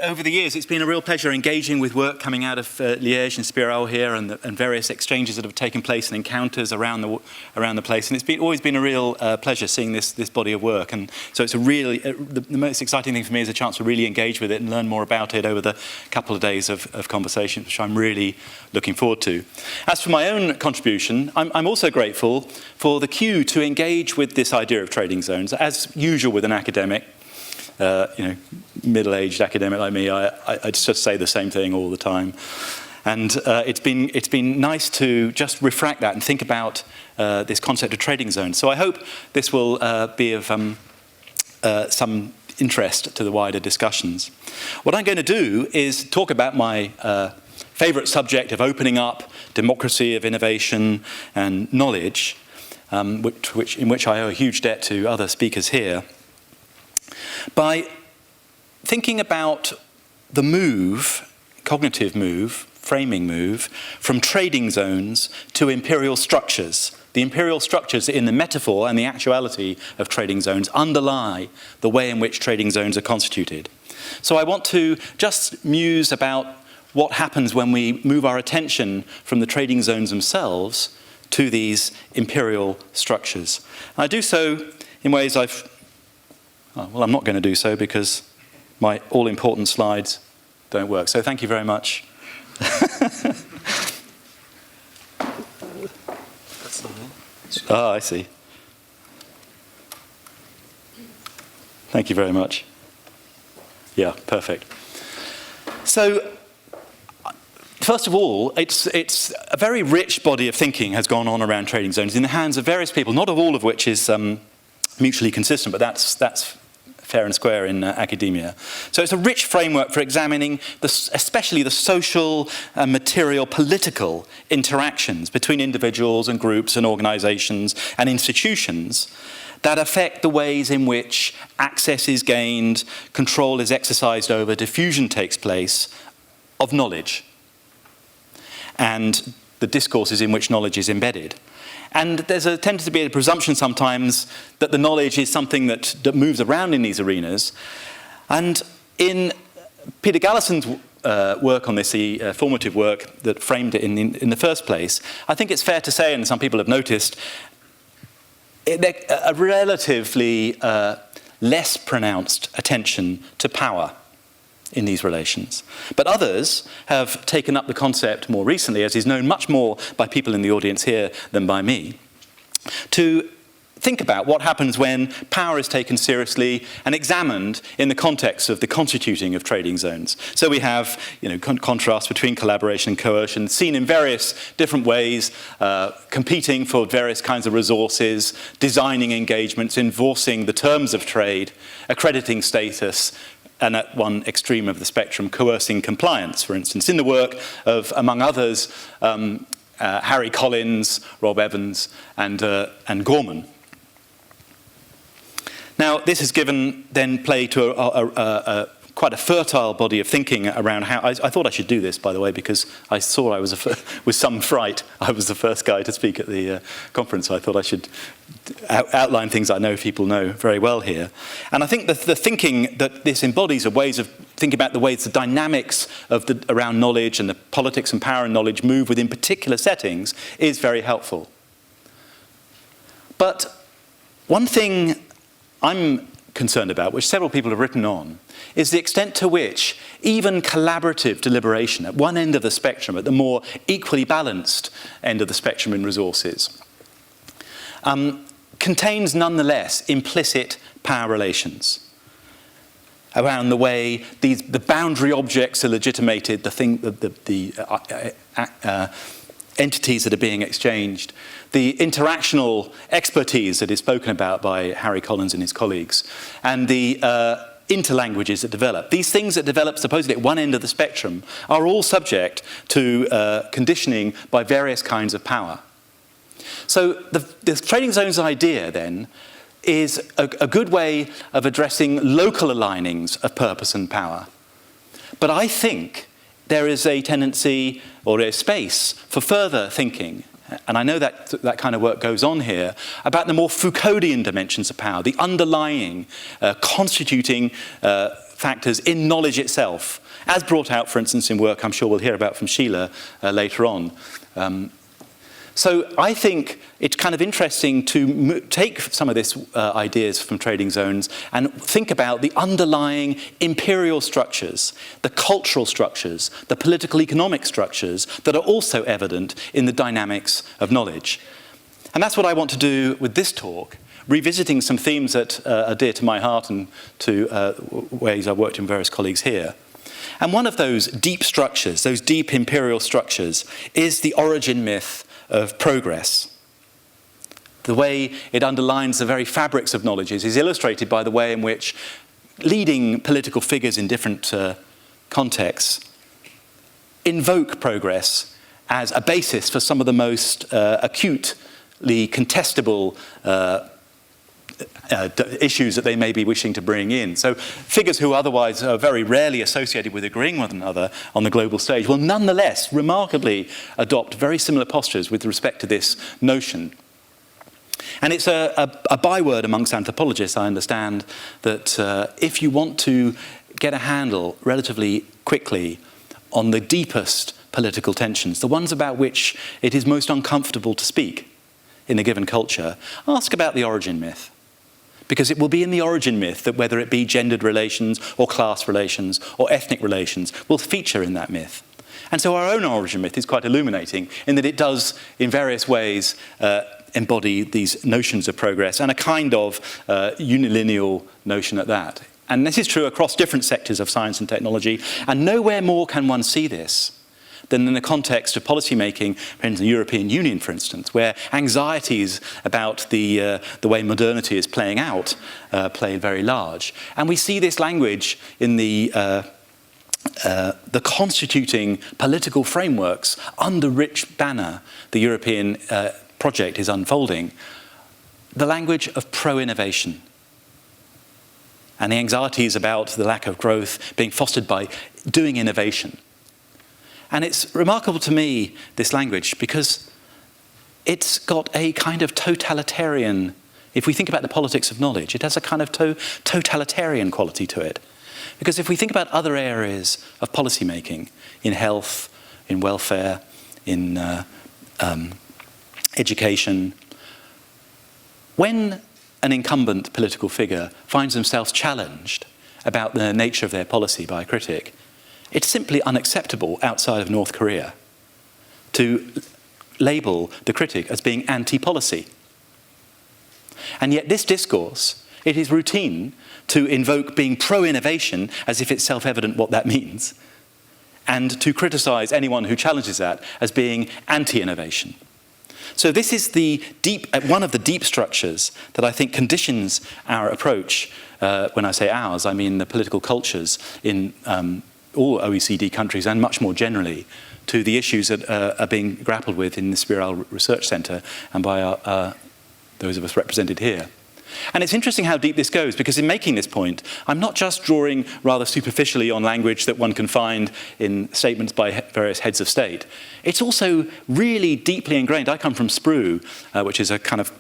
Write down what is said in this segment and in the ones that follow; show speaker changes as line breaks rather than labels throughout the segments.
over the years, it's been a real pleasure engaging with work coming out of Liège and Stirling here, and various exchanges that have taken place and encounters around the place. And it's always been a real pleasure seeing this body of work. And so it's a really the most exciting thing for me is a chance to really engage with it and learn more about it over the couple of days of conversation, which I'm really looking forward to. As for my own contribution, I'm also grateful for the cue to engage with this idea of trading zones, as usual with an academic. Middle-aged academic like me, I just say the same thing all the time. And it's been nice to just refract that and think about this concept of trading zones. So I hope this will be of some interest to the wider discussions. What I'm going to do is talk about my favourite subject of opening up, democracy of innovation and knowledge, in which I owe a huge debt to other speakers here, by thinking about the move, cognitive move, framing move, from trading zones to imperial structures. The imperial structures in the metaphor and the actuality of trading zones underlie the way in which trading zones are constituted. So I want to just muse about what happens when we move our attention from the trading zones themselves to these imperial structures. I do so in ways I'm not going to do so because my all-important slides don't work. So thank you very much. I see. Thank you very much. Yeah, perfect. So, first of all, it's a very rich body of thinking has gone on around trading zones in the hands of various people, not of all of which is mutually consistent, but that's fair and square in academia. So it's a rich framework for examining especially the social, material, political interactions between individuals and groups and organizations and institutions that affect the ways in which access is gained, control is exercised over, diffusion takes place of knowledge, and the discourses in which knowledge is embedded. And there's a tendency to be a presumption sometimes that the knowledge is something that moves around in these arenas. And in Peter Gallison's work on this, the formative work that framed it in the first place, I think it's fair to say, and some people have noticed, a relatively less pronounced attention to power in these relations. But others have taken up the concept more recently, as is known much more by people in the audience here than by me, to think about what happens when power is taken seriously and examined in the context of the constituting of trading zones. So we have, contrast between collaboration and coercion, seen in various different ways, competing for various kinds of resources, designing engagements, enforcing the terms of trade, accrediting status, and at one extreme of the spectrum, coercing compliance, for instance, in the work of, among others, Harry Collins, Rob Evans, and Gorman. Now, this has given then play to quite a fertile body of thinking around how. I thought I should do this, by the way, because I saw I was with some fright. I was the first guy to speak at the conference. So I thought I should outline things I know people know very well here. And I think the thinking that this embodies are ways of thinking about the ways the dynamics of around knowledge and the politics and power and knowledge move within particular settings is very helpful. But one thing I'm concerned about, which several people have written on, is the extent to which even collaborative deliberation at one end of the spectrum, at the more equally balanced end of the spectrum in resources, contains nonetheless implicit power relations around the way the boundary objects are legitimated, the entities that are being exchanged, the interactional expertise that is spoken about by Harry Collins and his colleagues, and the interlanguages that develop. These things that develop supposedly at one end of the spectrum are all subject to conditioning by various kinds of power. So the trading zones idea, then, is a good way of addressing local alignings of purpose and power. But I think there is a tendency or a space for further thinking and I know that that kind of work goes on here, about the more Foucauldian dimensions of power, the underlying, constituting factors in knowledge itself, as brought out, for instance, in work I'm sure we'll hear about from Sheila later on. So I think it's kind of interesting to take some of these ideas from trading zones and think about the underlying imperial structures, the cultural structures, the political economic structures that are also evident in the dynamics of knowledge. And that's what I want to do with this talk, revisiting some themes that are dear to my heart and to ways I've worked with various colleagues here. And one of those deep structures, those deep imperial structures, is the origin myth of progress. The way it underlines the very fabrics of knowledge is illustrated by the way in which leading political figures in different contexts invoke progress as a basis for some of the most acutely contestable issues that they may be wishing to bring in. So figures who otherwise are very rarely associated with agreeing with one another on the global stage will nonetheless remarkably adopt very similar postures with respect to this notion. And it's a byword amongst anthropologists, I understand, that if you want to get a handle relatively quickly on the deepest political tensions, the ones about which it is most uncomfortable to speak in a given culture, ask about the origin myth. Because it will be in the origin myth that whether it be gendered relations or class relations or ethnic relations will feature in that myth. And so our own origin myth is quite illuminating in that it does, in various ways, embody these notions of progress and a kind of unilineal notion at that. And this is true across different sectors of science and technology, and nowhere more can one see this than in the context of policymaking in the European Union, for instance, where anxieties about the way modernity is playing out play very large. And we see this language in the constituting political frameworks under which banner the European project is unfolding, the language of pro-innovation. And the anxieties about the lack of growth being fostered by doing innovation. And it's remarkable to me, this language, because it's got a kind of totalitarian, if we think about the politics of knowledge, it has a kind of totalitarian quality to it. Because if we think about other areas of policymaking, in health, in welfare, in education, when an incumbent political figure finds themselves challenged about the nature of their policy by a critic, it's simply unacceptable outside of North Korea to label the critic as being anti-policy. And yet this discourse, it is routine to invoke being pro-innovation as if it's self-evident what that means, and to criticize anyone who challenges that as being anti-innovation. So this is one of the deep structures that I think conditions our approach. When I say ours, I mean the political cultures in all OECD countries and much more generally to the issues that are being grappled with in the Spiral Research Centre and by those of us represented here. And it's interesting how deep this goes, because in making this point, I'm not just drawing rather superficially on language that one can find in statements by various heads of state. It's also really deeply ingrained. I come from SPRU, which is a kind of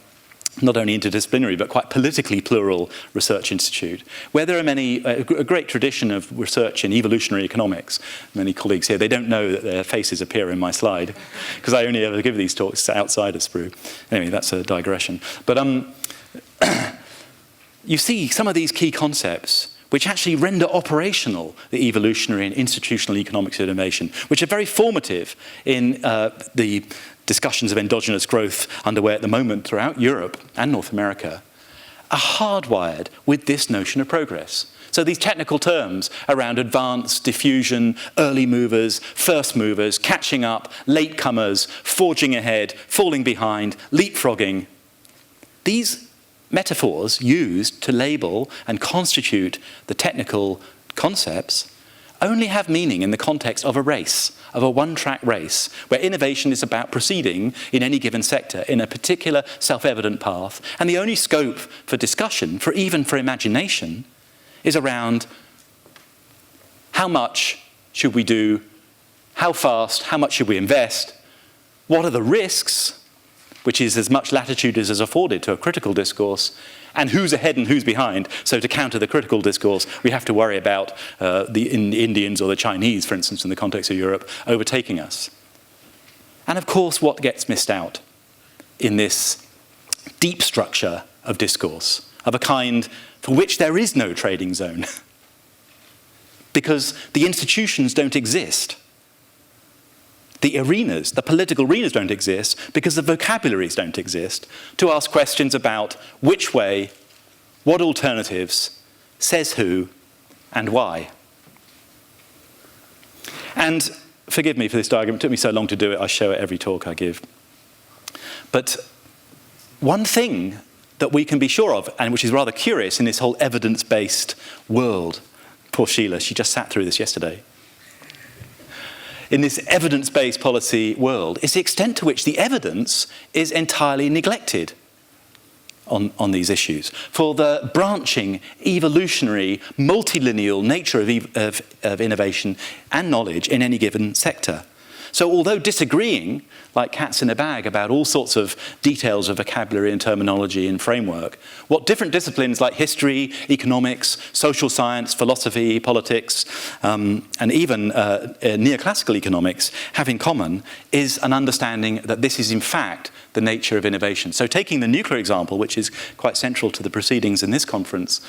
not only interdisciplinary, but quite politically plural research institute, where there are a great tradition of research in evolutionary economics. Many colleagues here, they don't know that their faces appear in my slide, because I only ever give these talks outside of SPRU. Anyway, that's a digression. But you see some of these key concepts which actually render operational the evolutionary and institutional economics of innovation, which are very formative in the discussions of endogenous growth underway at the moment throughout Europe and North America, are hardwired with this notion of progress. So these technical terms around advance, diffusion, early movers, first movers, catching up, latecomers, forging ahead, falling behind, leapfrogging, these metaphors used to label and constitute the technical concepts only have meaning in the context of a race, of a one-track race, where innovation is about proceeding in any given sector in a particular self-evident path, and the only scope for discussion, even for imagination, is around how much should we do, how fast, how much should we invest, what are the risks, which is as much latitude as is afforded to a critical discourse, and who's ahead and who's behind. So to counter the critical discourse, we have to worry about the Indians or the Chinese, for instance, in the context of Europe, overtaking us. And of course, what gets missed out in this deep structure of discourse, of a kind for which there is no trading zone, because the institutions don't exist. The arenas, the political arenas don't exist because the vocabularies don't exist to ask questions about which way, what alternatives, says who, and why. And forgive me for this diagram, it took me so long to do it, I show it every talk I give. But one thing that we can be sure of, and which is rather curious in this whole evidence-based world, poor Sheila, she just sat through this yesterday, in this evidence-based policy world, is the extent to which the evidence is entirely neglected on these issues, for the branching, evolutionary, multilineal nature of innovation and knowledge in any given sector. So although disagreeing, like cats in a bag, about all sorts of details of vocabulary and terminology and framework, what different disciplines like history, economics, social science, philosophy, politics, and even neoclassical economics have in common is an understanding that this is in fact the nature of innovation. So taking the nuclear example, which is quite central to the proceedings in this conference,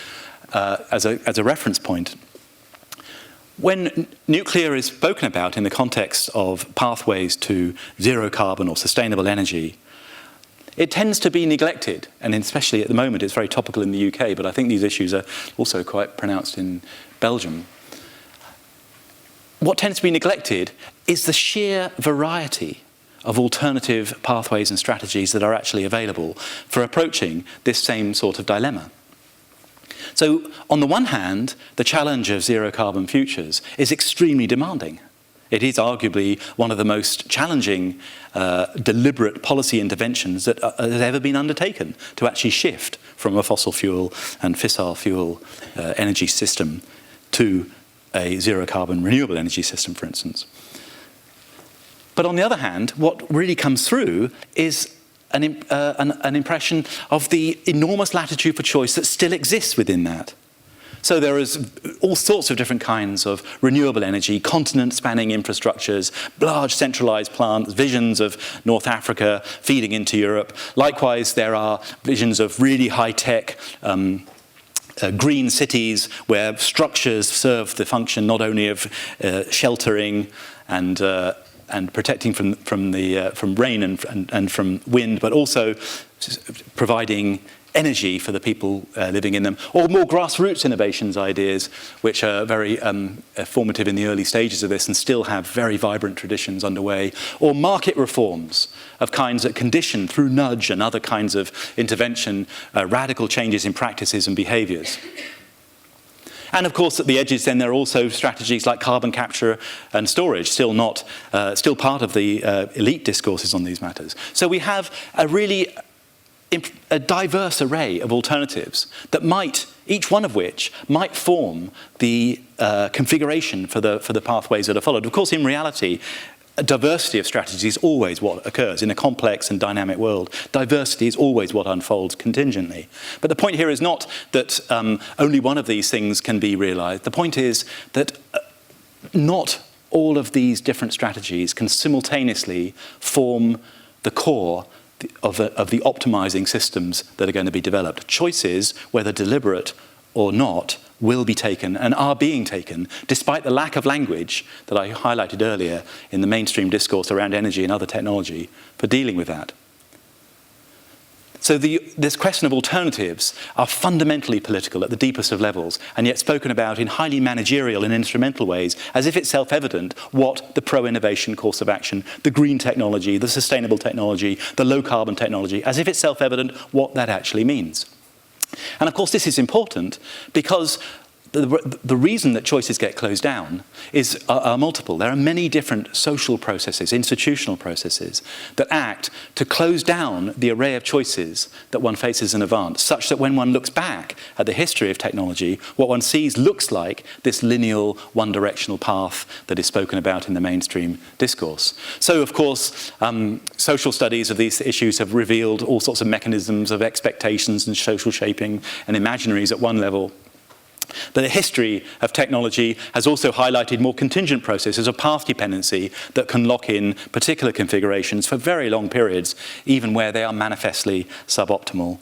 as a reference point, when nuclear is spoken about in the context of pathways to zero carbon or sustainable energy, it tends to be neglected, and especially at the moment it's very topical in the UK, but I think these issues are also quite pronounced in Belgium. What tends to be neglected is the sheer variety of alternative pathways and strategies that are actually available for approaching this same sort of dilemma. So, on the one hand, the challenge of zero-carbon futures is extremely demanding. It is arguably one of the most challenging, deliberate policy interventions that has ever been undertaken to actually shift from a fossil fuel and fissile fuel energy system to a zero-carbon renewable energy system, for instance. But on the other hand, what really comes through is an impression of the enormous latitude for choice that still exists within that. So there is all sorts of different kinds of renewable energy, continent-spanning infrastructures, large centralized plants, visions of North Africa feeding into Europe. Likewise, there are visions of really high-tech green cities where structures serve the function not only of sheltering and protecting from rain and from wind, but also providing energy for the people living in them, or more grassroots innovations ideas, which are very formative in the early stages of this and still have very vibrant traditions underway, or market reforms of kinds that condition through nudge and other kinds of intervention radical changes in practices and behaviors. And of course, at the edges, then there are also strategies like carbon capture and storage, still part of the elite discourses on these matters. So we have a diverse array of alternatives that each one of which might form the configuration for the pathways that are followed. Of course, in reality, a diversity of strategies is always what occurs in a complex and dynamic world. Diversity is always what unfolds contingently. But the point here is not that only one of these things can be realized. The point is that not all of these different strategies can simultaneously form the core of the optimizing systems that are going to be developed. Choices, whether deliberate or not, will be taken and are being taken, despite the lack of language that I highlighted earlier in the mainstream discourse around energy and other technology for dealing with that. So this question of alternatives are fundamentally political at the deepest of levels, and yet spoken about in highly managerial and instrumental ways, as if it's self-evident what the pro-innovation course of action, the green technology, the sustainable technology, the low-carbon technology, as if it's self-evident what that actually means. And of course, this is important because the reason that choices get closed down are multiple. There are many different social processes, institutional processes, that act to close down the array of choices that one faces in advance, such that when one looks back at the history of technology, what one sees looks like this lineal, one-directional path that is spoken about in the mainstream discourse. So, of course, social studies of these issues have revealed all sorts of mechanisms of expectations and social shaping and imaginaries at one level. But the history of technology has also highlighted more contingent processes of path dependency that can lock in particular configurations for very long periods, even where they are manifestly suboptimal.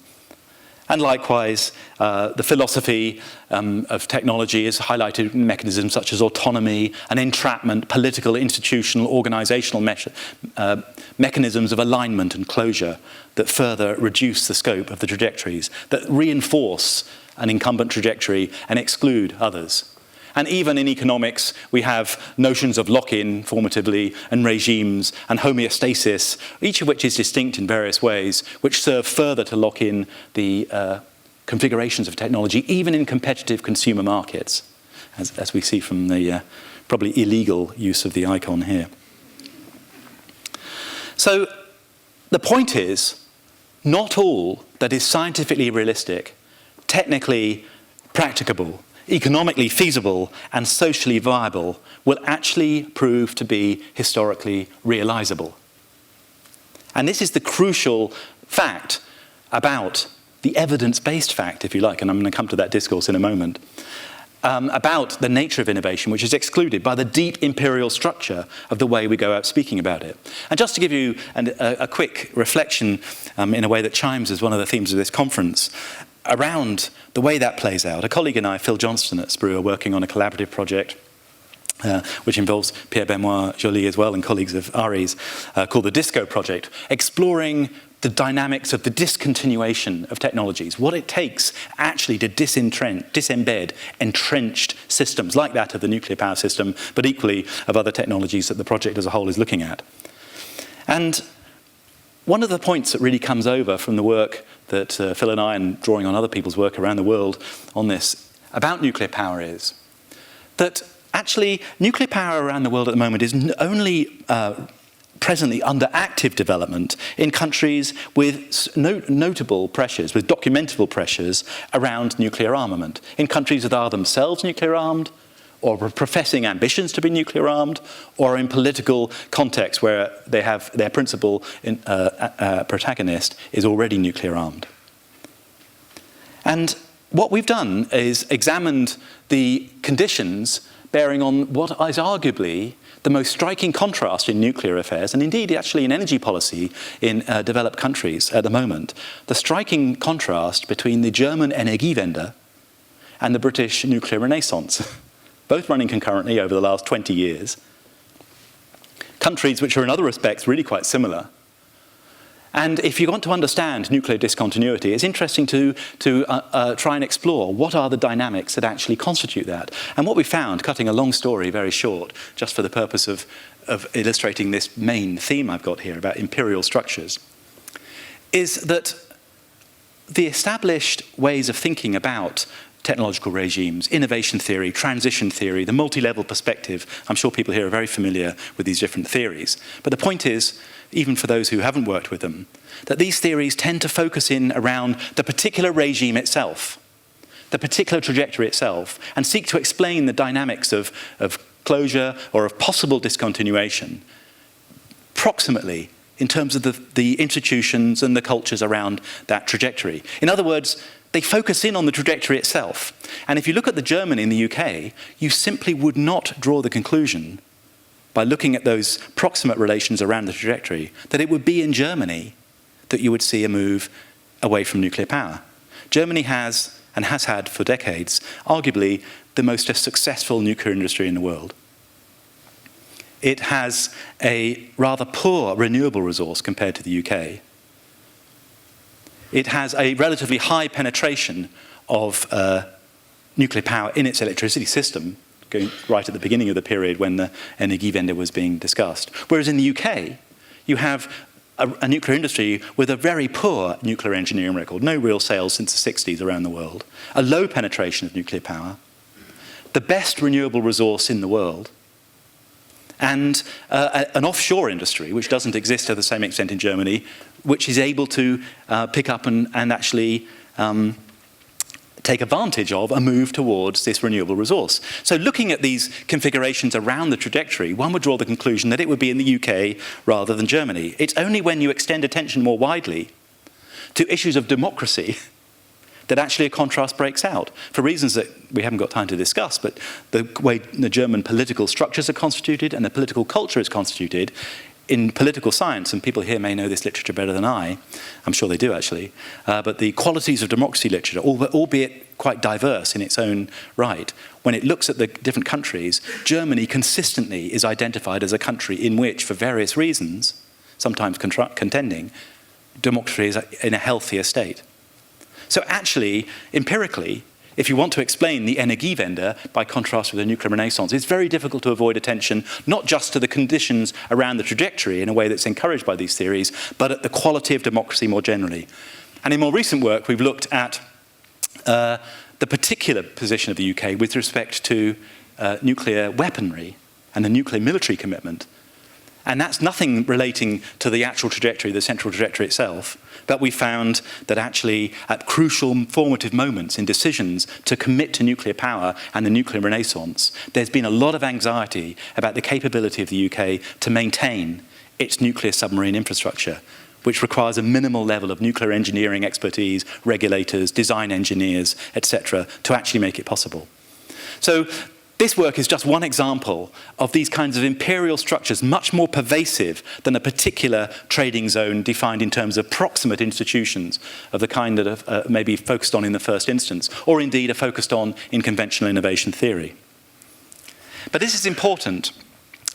And likewise, the philosophy of technology has highlighted mechanisms such as autonomy and entrapment, political, institutional, organizational mechanisms of alignment and closure that further reduce the scope of the trajectories, that reinforce an incumbent trajectory and exclude others. And even in economics, we have notions of lock-in, formatively, and regimes, and homeostasis, each of which is distinct in various ways, which serve further to lock in the configurations of technology, even in competitive consumer markets, as we see from the probably illegal use of the icon here. So the point is, not all that is scientifically realistic, technically practicable, economically feasible, and socially viable will actually prove to be historically realizable. And this is the crucial fact about the evidence-based fact, if you like, and I'm going to come to that discourse in a moment, about the nature of innovation, which is excluded by the deep imperial structure of the way we go out speaking about it. And just to give you a quick reflection in a way that chimes as one of the themes of this conference, around the way that plays out, a colleague and I, Phil Johnston at Sprue, are working on a collaborative project which involves Pierre-Benoit Joly as well and colleagues of Ares, called the DISCO project, exploring the dynamics of the discontinuation of technologies, what it takes actually to disembed entrenched systems like that of the nuclear power system, but equally of other technologies that the project as a whole is looking at. And one of the points that really comes over from the work that Phil and I, and drawing on other people's work around the world on this, about nuclear power is that actually nuclear power around the world at the moment is only presently under active development in countries with notable pressures, with documentable pressures around nuclear armament, in countries that are themselves nuclear armed, or professing ambitions to be nuclear armed, or in political contexts where they have their principal protagonist is already nuclear armed. And what we've done is examined the conditions bearing on what is arguably the most striking contrast in nuclear affairs, and indeed actually in energy policy in developed countries at the moment, the striking contrast between the German Energiewende and the British nuclear renaissance, both running concurrently over the last 20 years. Countries which are in other respects really quite similar. And if you want to understand nuclear discontinuity, it's interesting to try and explore what are the dynamics that actually constitute that. And what we found, cutting a long story very short, just for the purpose of illustrating this main theme I've got here about imperial structures, is that the established ways of thinking about technological regimes, innovation theory, transition theory, the multi-level perspective, I'm sure people here are very familiar with these different theories. But the point is, even for those who haven't worked with them, that these theories tend to focus in around the particular regime itself, the particular trajectory itself, and seek to explain the dynamics of closure or of possible discontinuation proximately in terms of the institutions and the cultures around that trajectory. In other words, they focus in on the trajectory itself. And if you look at the German in the UK, you simply would not draw the conclusion, by looking at those proximate relations around the trajectory, that it would be in Germany that you would see a move away from nuclear power. Germany has, and has had for decades, arguably the most successful nuclear industry in the world. It has a rather poor renewable resource compared to the UK. It has a relatively high penetration of nuclear power in its electricity system, going right at the beginning of the period when the Energiewende was being discussed. Whereas in the UK, you have a nuclear industry with a very poor nuclear engineering record, no real sales since the 60s around the world, a low penetration of nuclear power, the best renewable resource in the world, and an offshore industry, which doesn't exist to the same extent in Germany, which is able to pick up and actually take advantage of a move towards this renewable resource. So looking at these configurations around the trajectory, one would draw the conclusion that it would be in the UK rather than Germany. It's only when you extend attention more widely to issues of democracy that actually a contrast breaks out, for reasons that we haven't got time to discuss, but the way the German political structures are constituted and the political culture is constituted in political science, and people here may know this literature better than I'm sure they do actually, but the qualities of democracy literature, albeit quite diverse in its own right, when it looks at the different countries, Germany consistently is identified as a country in which, for various reasons, sometimes contending, democracy is in a healthier state. So actually, empirically, if you want to explain the Energiewende by contrast with the nuclear renaissance, it's very difficult to avoid attention not just to the conditions around the trajectory in a way that's encouraged by these theories, but at the quality of democracy more generally. And in more recent work, we've looked at the particular position of the UK with respect to nuclear weaponry and the nuclear military commitment. And that's nothing relating to the actual trajectory, the central trajectory itself, but we found that actually at crucial formative moments in decisions to commit to nuclear power and the nuclear renaissance, there's been a lot of anxiety about the capability of the UK to maintain its nuclear submarine infrastructure, which requires a minimal level of nuclear engineering expertise, regulators, design engineers, etc., to actually make it possible. So this work is just one example of these kinds of imperial structures, much more pervasive than a particular trading zone defined in terms of proximate institutions of the kind that are maybe focused on in the first instance, or indeed are focused on in conventional innovation theory. But this is important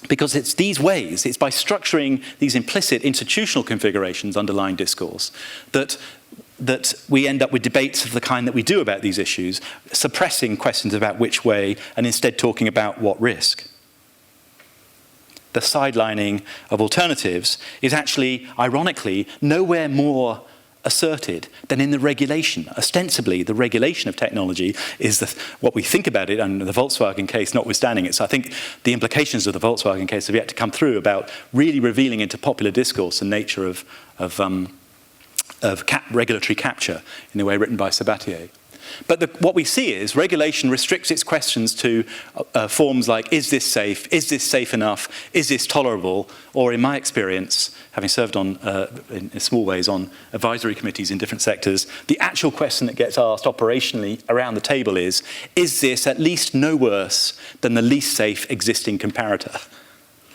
because it's these ways, it's by structuring these implicit institutional configurations underlying discourse that we end up with debates of the kind that we do about these issues, suppressing questions about which way and instead talking about what risk. The sidelining of alternatives is actually, ironically, nowhere more asserted than in the regulation. Ostensibly, the regulation of technology is what we think about it, and the Volkswagen case notwithstanding it. So I think the implications of the Volkswagen case have yet to come through about really revealing into popular discourse the nature of regulatory capture in the way written by Sabatier. But what we see is regulation restricts its questions to forms like, is this safe enough, is this tolerable, or in my experience, having served on, in small ways on advisory committees in different sectors, the actual question that gets asked operationally around the table is this at least no worse than the least safe existing comparator?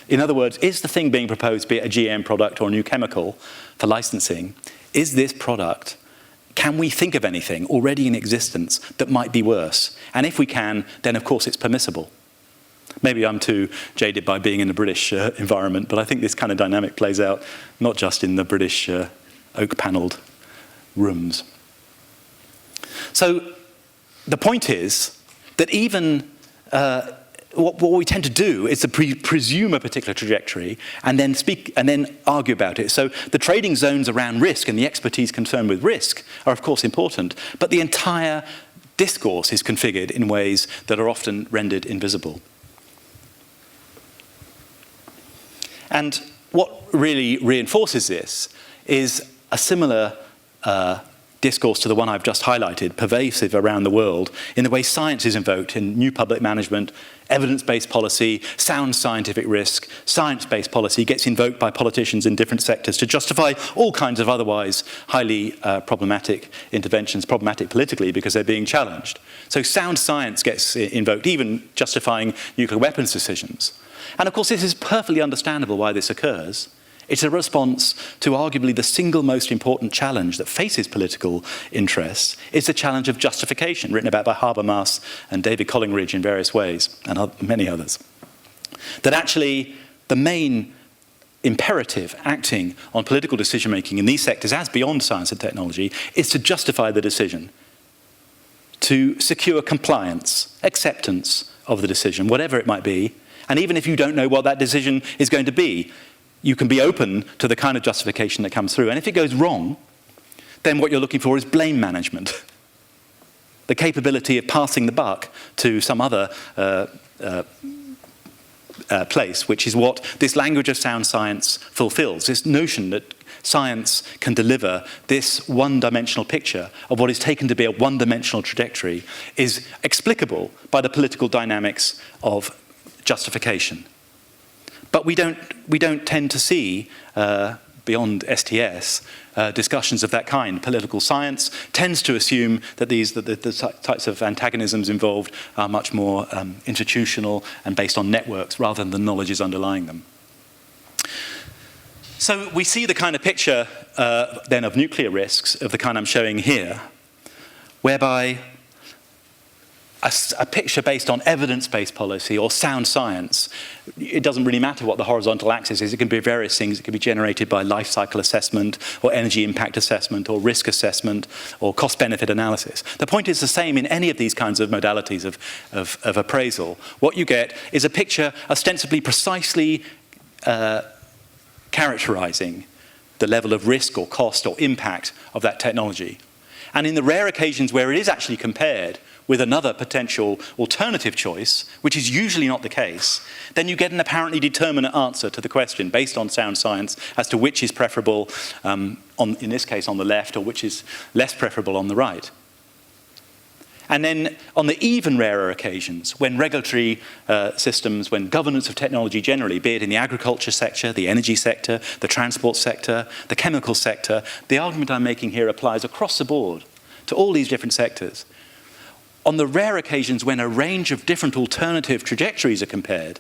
In other words, is the thing being proposed, be it a GM product or a new chemical for licensing, is this product, can we think of anything already in existence that might be worse? And if we can, then of course it's permissible. Maybe I'm too jaded by being in the British environment, but I think this kind of dynamic plays out not just in the British oak-panelled rooms. So the point is that even what we tend to do is to presume a particular trajectory and then argue about it. So the trading zones around risk and the expertise concerned with risk are of course important, but the entire discourse is configured in ways that are often rendered invisible. And what really reinforces this is a similar discourse to the one I've just highlighted, pervasive around the world, in the way science is invoked in new public management, evidence-based policy, sound scientific risk, science-based policy gets invoked by politicians in different sectors to justify all kinds of otherwise highly problematic interventions, problematic politically because they're being challenged. So sound science gets invoked, even justifying nuclear weapons decisions. And of course, this is perfectly understandable why this occurs. It's a response to arguably the single most important challenge that faces political interests is the challenge of justification, written about by Habermas and David Collingridge in various ways, and many others. That actually the main imperative acting on political decision-making in these sectors, as beyond science and technology, is to justify the decision, to secure compliance, acceptance of the decision, whatever it might be, and even if you don't know what that decision is going to be, you can be open to the kind of justification that comes through. And if it goes wrong, then what you're looking for is blame management. the capability of passing the buck to some other place, which is what this language of sound science fulfills, this notion that science can deliver this one-dimensional picture of what is taken to be a one-dimensional trajectory is explicable by the political dynamics of justification. But we don't tend to see, beyond STS, discussions of that kind. Political science tends to assume that the types of antagonisms involved are much more institutional and based on networks rather than the knowledges underlying them. So we see the kind of picture then of nuclear risks of the kind I'm showing here, whereby a picture based on evidence-based policy or sound science, it doesn't really matter what the horizontal axis is. It can be various things. It can be generated by life cycle assessment or energy impact assessment or risk assessment or cost-benefit analysis. The point is the same in any of these kinds of modalities of appraisal. What you get is a picture ostensibly precisely characterizing the level of risk or cost or impact of that technology. And in the rare occasions where it is actually compared with another potential alternative choice, which is usually not the case, then you get an apparently determinate answer to the question based on sound science as to which is preferable, in this case on the left, or which is less preferable on the right. And then on the even rarer occasions, when regulatory systems, when governance of technology generally, be it in the agriculture sector, the energy sector, the transport sector, the chemical sector, the argument I'm making here applies across the board to all these different sectors. On the rare occasions when a range of different alternative trajectories are compared,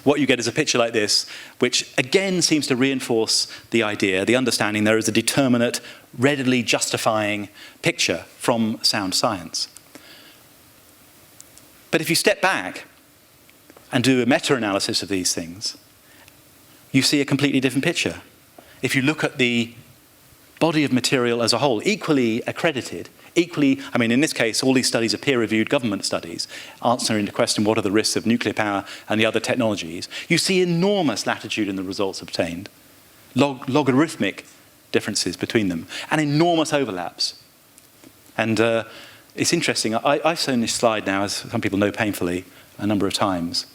what you get is a picture like this, which again seems to reinforce the idea, the understanding there is a determinate, readily justifying picture from sound science. But if you step back and do a meta-analysis of these things, you see a completely different picture. If you look at the body of material as a whole, equally accredited, I mean, in this case, all these studies are peer-reviewed government studies, answering the question, what are the risks of nuclear power and the other technologies? You see enormous latitude in the results obtained, logarithmic differences between them, and enormous overlaps. And it's interesting, I've shown this slide now, as some people know painfully, a number of times,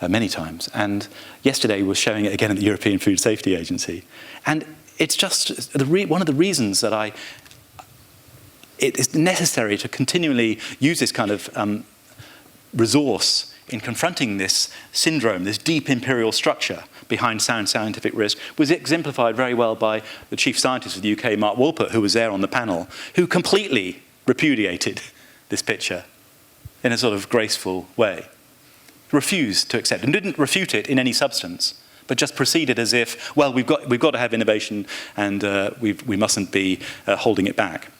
many times, and yesterday we were showing it again at the European Food Safety Agency. And it's just one of the reasons that it is necessary to continually use this kind of resource in confronting this syndrome, this deep imperial structure behind sound scientific risk, was exemplified very well by the chief scientist of the UK, Mark Wolpert, who was there on the panel, who completely repudiated this picture in a sort of graceful way, refused to accept, and didn't refute it in any substance, but just proceeded as if, well, we've got to have innovation, and we mustn't be holding it back.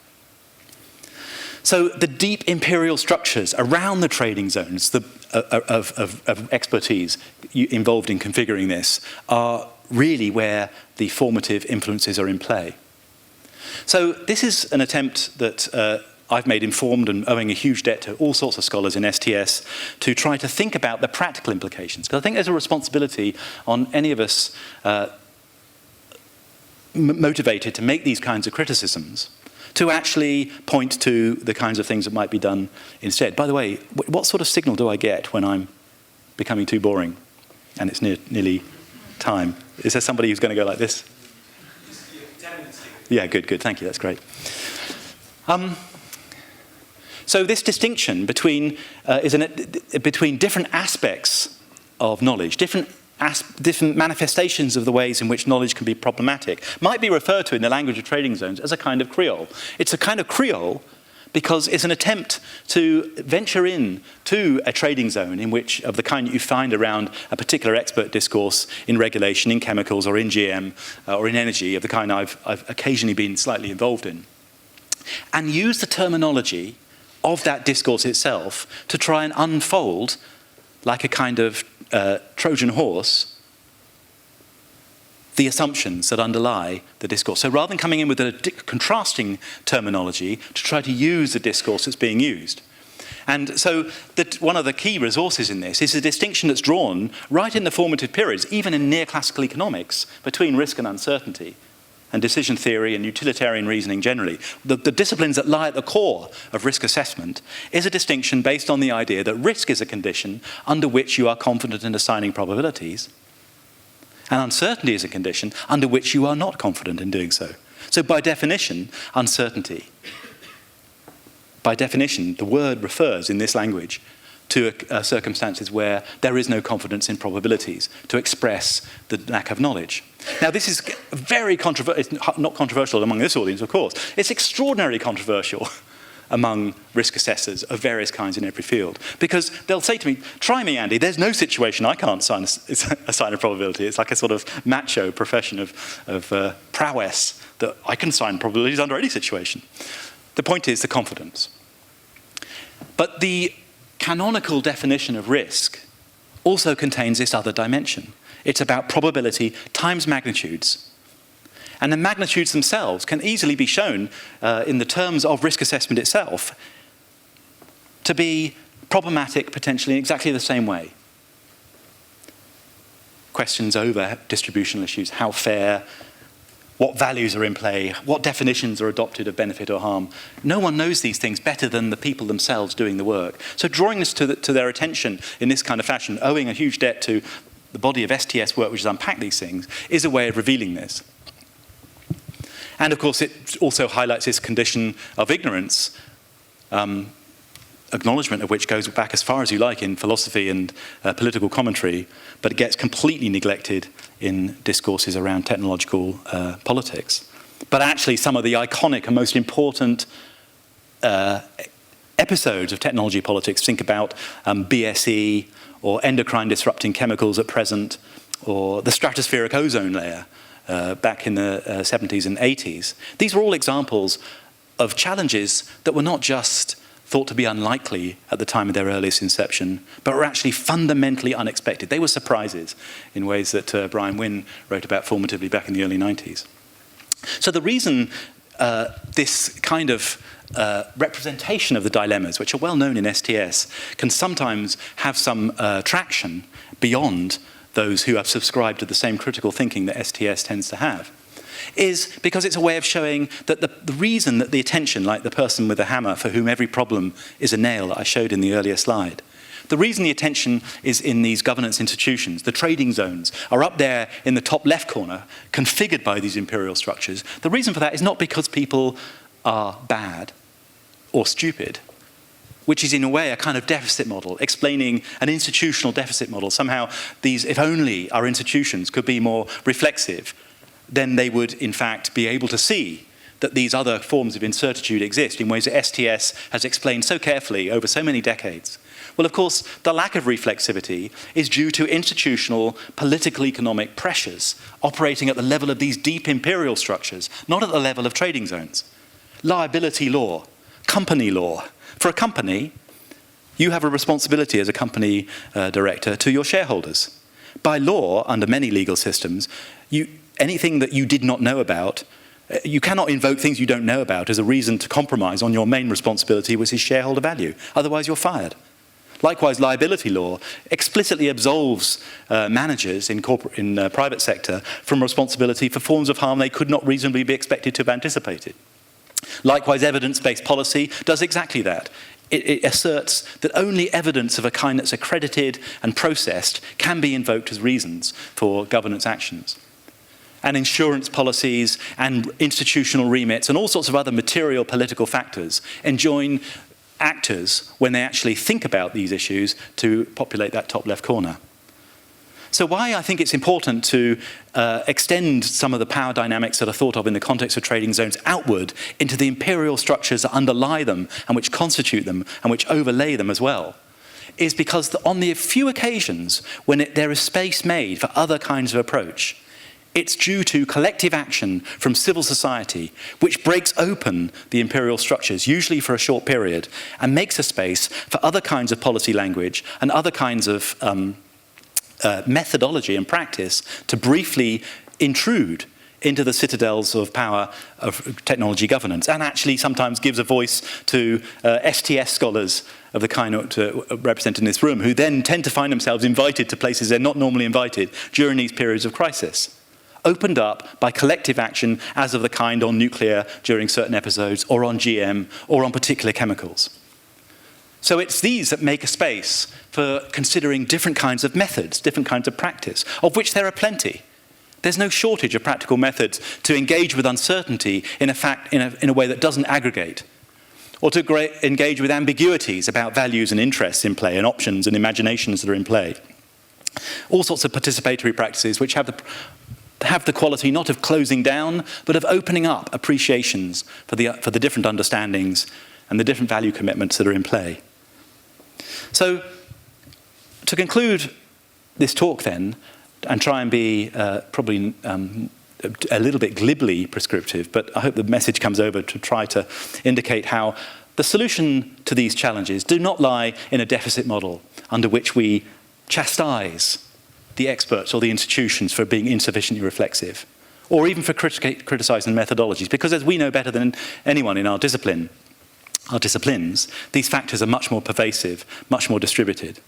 So the deep imperial structures around the trading zones of expertise involved in configuring this are really where the formative influences are in play. So this is an attempt that I've made, informed and owing a huge debt to all sorts of scholars in STS, to try to think about the practical implications. Because I think there's a responsibility on any of us motivated to make these kinds of criticisms, to actually point to the kinds of things that might be done instead. By the way, what sort of signal do I get when I'm becoming too boring and it's nearly time? Is there somebody who's going to go like this? Yeah, good, thank you, that's great. So this distinction between different aspects of knowledge, different manifestations of the ways in which knowledge can be problematic, might be referred to in the language of trading zones as a kind of Creole. It's a kind of Creole because it's an attempt to venture in to a trading zone of the kind that you find around a particular expert discourse in regulation, in chemicals, or in GM, or in energy, of the kind I've occasionally been slightly involved in, and use the terminology of that discourse itself to try and unfold, like a kind of Trojan horse, the assumptions that underlie the discourse. So rather than coming in with a contrasting terminology, to try to use the discourse that's being used. And so one of the key resources in this is a distinction that's drawn right in the formative periods, even in near-classical economics, between risk and uncertainty. and decision theory and utilitarian reasoning generally, the disciplines that lie at the core of risk assessment, is a distinction based on the idea that risk is a condition under which you are confident in assigning probabilities, and uncertainty is a condition under which you are not confident in doing so. So by definition, uncertainty. By definition, the word refers in this language to circumstances where there is no confidence in probabilities, to express the lack of knowledge. Now, this is very controversial. It's not controversial among this audience, of course. It's extraordinarily controversial among risk assessors of various kinds in every field, because they'll say to me, try me, Andy, there's no situation I can't assign a probability. It's like a sort of macho profession of prowess that I can assign probabilities under any situation. The point is the confidence. But the canonical definition of risk also contains this other dimension. It's about probability times magnitudes. And the magnitudes themselves can easily be shown in the terms of risk assessment itself to be problematic potentially in exactly the same way. Questions over distributional issues, how fair, what values are in play, what definitions are adopted of benefit or harm. No one knows these things better than the people themselves doing the work. So drawing this to their attention in this kind of fashion, owing a huge debt to the body of STS work which has unpacked these things, is a way of revealing this. And of course it also highlights this condition of ignorance, acknowledgement of which goes back as far as you like in philosophy and political commentary, but it gets completely neglected in discourses around technological politics. But actually some of the iconic and most important episodes of technology politics, think about BSE or endocrine disrupting chemicals at present, or the stratospheric ozone layer back in the 70s and 80s. These were all examples of challenges that were not just thought to be unlikely at the time of their earliest inception, but were actually fundamentally unexpected. They were surprises in ways that Brian Wynne wrote about formatively back in the early 90s. So the reason this kind of representation of the dilemmas, which are well known in STS, can sometimes have some traction beyond those who have subscribed to the same critical thinking that STS tends to have, is because it's a way of showing that the reason that the attention, like the person with a hammer for whom every problem is a nail that I showed in the earlier slide, the reason the attention is in these governance institutions, the trading zones, are up there in the top left corner, configured by these imperial structures. The reason for that is not because people are bad or stupid, which is in a way a kind of deficit model, explaining an institutional deficit model. Somehow these, if only our institutions could be more reflexive, then they would in fact be able to see that these other forms of incertitude exist in ways that STS has explained so carefully over so many decades. Well, of course, the lack of reflexivity is due to institutional, political, economic pressures operating at the level of these deep imperial structures, not at the level of trading zones. Liability law, company law. For a company, you have a responsibility as a company director to your shareholders. By law, under many legal systems, anything that you did not know about, you cannot invoke things you don't know about as a reason to compromise on your main responsibility, which is shareholder value. Otherwise, you're fired. Likewise, liability law explicitly absolves managers in private sector from responsibility for forms of harm they could not reasonably be expected to have anticipated. Likewise, evidence-based policy does exactly that. It asserts that only evidence of a kind that's accredited and processed can be invoked as reasons for governance actions. And insurance policies and institutional remits and all sorts of other material political factors enjoin actors, when they actually think about these issues, to populate that top left corner. So why I think it's important to extend some of the power dynamics that are thought of in the context of trading zones outward into the imperial structures that underlie them and which constitute them and which overlay them as well, is because on the few occasions when there is space made for other kinds of approach, it's due to collective action from civil society, which breaks open the imperial structures, usually for a short period, and makes a space for other kinds of policy language and other kinds of methodology and practice to briefly intrude into the citadels of power of technology governance, and actually sometimes gives a voice to STS scholars of the keynote represented in this room, who then tend to find themselves invited to places they're not normally invited during these periods of crisis. opened up by collective action as of the kind on nuclear during certain episodes, or on GM, or on particular chemicals. So it's these that make a space for considering different kinds of methods, different kinds of practice, of which there are plenty. There's no shortage of practical methods to engage with uncertainty in a way that doesn't aggregate, or to engage with ambiguities about values and interests in play, and options and imaginations that are in play. All sorts of participatory practices which have the quality not of closing down, but of opening up appreciations for the different understandings and the different value commitments that are in play. So, to conclude this talk then, and try and be probably a little bit glibly prescriptive, but I hope the message comes over to try to indicate how the solution to these challenges do not lie in a deficit model under which we chastise the experts or the institutions for being insufficiently reflexive, or even for criticising methodologies, because as we know better than anyone in our disciplines, these factors are much more pervasive, much more distributed.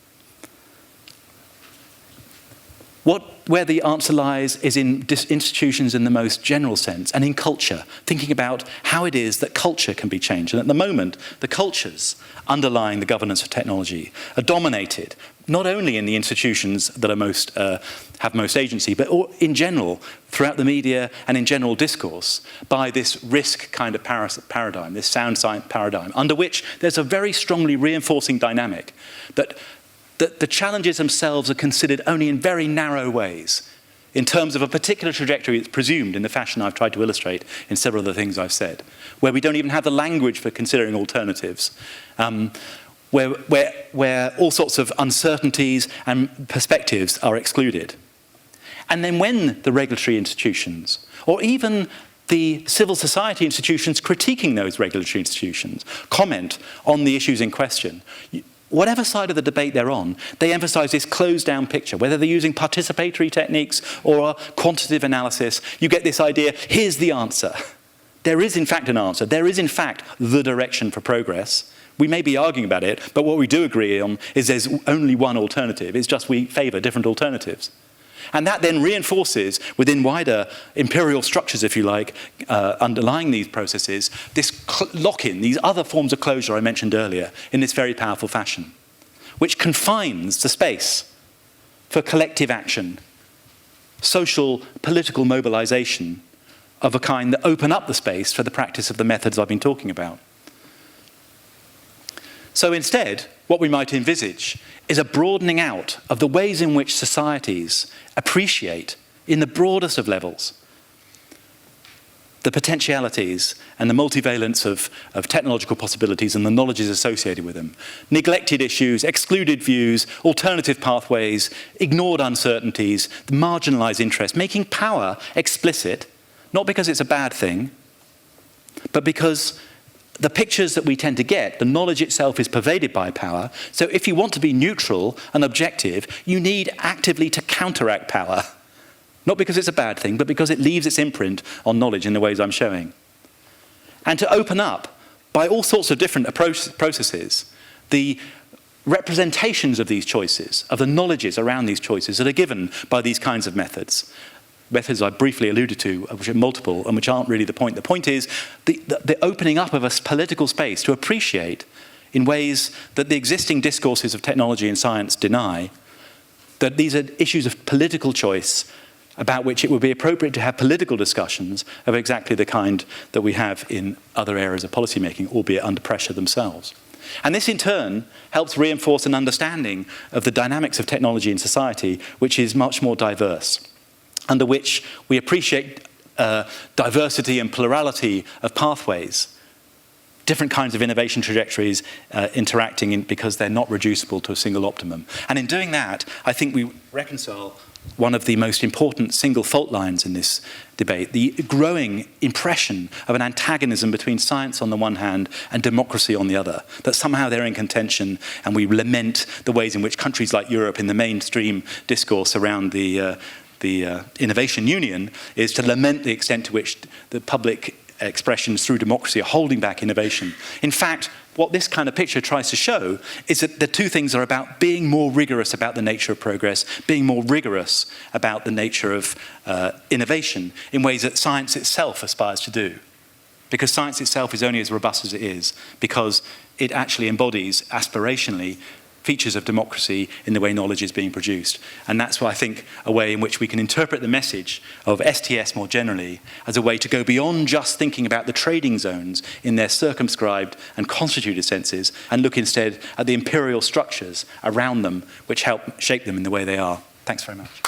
Where the answer lies is in institutions in the most general sense, and in culture, thinking about how it is that culture can be changed. And at the moment, the cultures underlying the governance of technology are dominated, not only in the institutions that are have most agency, but in general, throughout the media and in general discourse, by this risk kind of paradigm, this sound science paradigm, under which there's a very strongly reinforcing dynamic that the challenges themselves are considered only in very narrow ways, in terms of a particular trajectory that's presumed in the fashion I've tried to illustrate in several of the things I've said, where we don't even have the language for considering alternatives, where all sorts of uncertainties and perspectives are excluded. And then when the regulatory institutions, or even the civil society institutions critiquing those regulatory institutions, comment on the issues in question, whatever side of the debate they're on, they emphasize this closed-down picture. Whether they're using participatory techniques or quantitative analysis, you get this idea, here's the answer. There is, in fact, an answer. There is, in fact, the direction for progress. We may be arguing about it, but what we do agree on is there's only one alternative. It's just we favor different alternatives. And that then reinforces, within wider imperial structures, if you like, underlying these processes, this lock-in, these other forms of closure I mentioned earlier, in this very powerful fashion, which confines the space for collective action, social, political mobilization of a kind that open up the space for the practice of the methods I've been talking about. So instead, what we might envisage is a broadening out of the ways in which societies appreciate, in the broadest of levels, the potentialities and the multivalence of technological possibilities and the knowledges associated with them. Neglected issues, excluded views, alternative pathways, ignored uncertainties, marginalized interests, making power explicit, not because it's a bad thing, but because the pictures that we tend to get, the knowledge itself is pervaded by power. So if you want to be neutral and objective, you need actively to counteract power. Not because it's a bad thing, but because it leaves its imprint on knowledge in the ways I'm showing. And to open up, by all sorts of different processes, the representations of these choices, of the knowledges around these choices that are given by these kinds of methods. Methods I briefly alluded to, which are multiple and which aren't really the point. The point is the opening up of a political space to appreciate, in ways that the existing discourses of technology and science deny, that these are issues of political choice about which it would be appropriate to have political discussions of exactly the kind that we have in other areas of policymaking, albeit under pressure themselves. And this in turn helps reinforce an understanding of the dynamics of technology in society, which is much more diverse, under which we appreciate diversity and plurality of pathways, different kinds of innovation trajectories interacting because they're not reducible to a single optimum. And in doing that, I think we reconcile one of the most important single fault lines in this debate, the growing impression of an antagonism between science on the one hand and democracy on the other, that somehow they're in contention, and we lament the ways in which countries like Europe in the mainstream discourse around the Innovation Union is to lament the extent to which the public expressions through democracy are holding back innovation. In fact, what this kind of picture tries to show is that the two things are about being more rigorous about the nature of progress, being more rigorous about the nature of innovation in ways that science itself aspires to do. Because science itself is only as robust as it is, because it actually embodies aspirationally features of democracy in the way knowledge is being produced. And that's why I think a way in which we can interpret the message of STS more generally as a way to go beyond just thinking about the trading zones in their circumscribed and constituted senses and look instead at the imperial structures around them which help shape them in the way they are. Thanks very much.